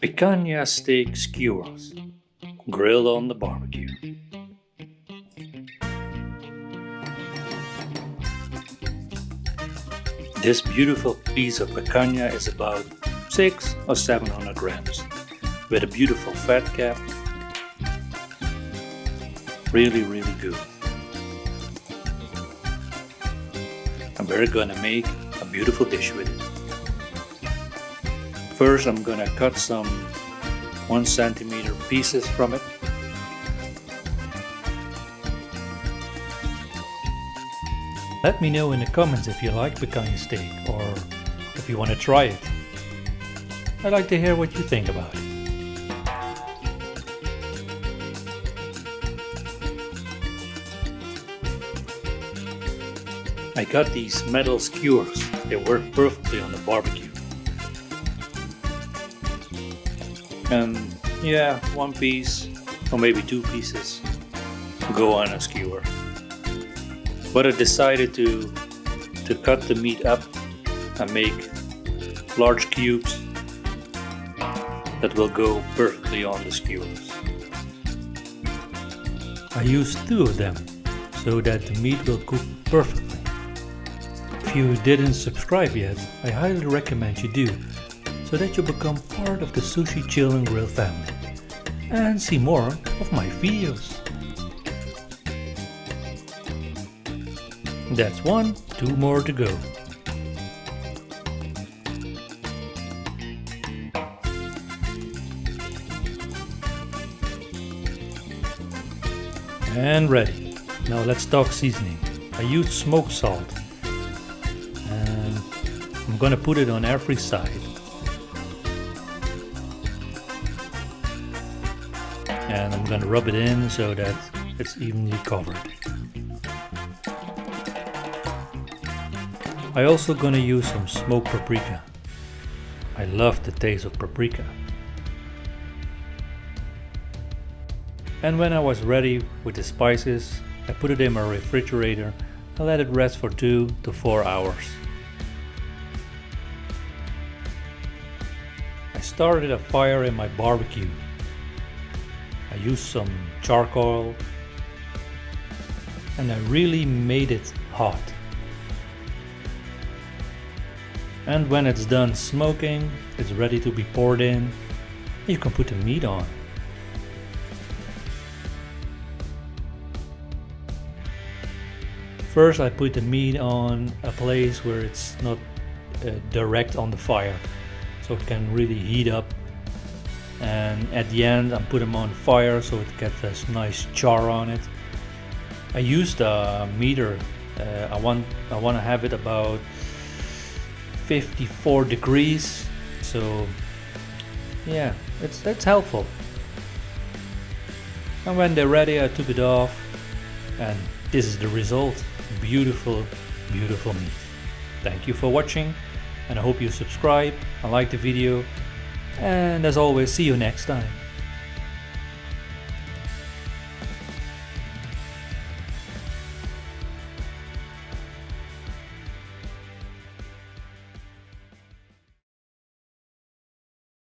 Picanha steak skewers, grilled on the barbecue. This beautiful piece of picanha is about 600 or 700 grams, with a beautiful fat cap. Really good. And we're gonna make a beautiful dish with it. First I'm gonna cut some 1 centimeter pieces from it. Let me know in the comments if you like picanha steak or if you want to try it. I'd like to hear what you think about it. I got these metal skewers. They work perfectly on the barbecue. And yeah, 1 piece or maybe 2 pieces go on a skewer. But I decided to cut the meat up and make large cubes that will go perfectly on the skewers. I used 2 of them so that the meat will cook perfectly. If you didn't subscribe yet, I highly recommend you do, so that you become part of the Sushi Chill and Grill family and see more of my videos. That's 1, 2 more to go. And ready. Now let's talk seasoning. I used smoked salt and I'm gonna put it on every side. And I'm gonna rub it in so that it's evenly covered. I also gonna use some smoked paprika. I love the taste of paprika. And when I was ready with the spices, I put it in my refrigerator and let it rest for 2 to 4 hours. I started a fire in my barbecue. I used some charcoal and I really made it hot. And when it's done smoking, it's ready to be poured in. You can put the meat on. First I put the meat on a place where it's not direct on the fire, so it can really heat up. And at the end I put them on fire so it gets this nice char on it. I used a meter. I want to have it about 54 degrees, so yeah, that's helpful. And when they're ready, I took it off, and this is the result. Beautiful meat. Thank you for watching, and I hope you subscribe and like the video, and as always, see you next time.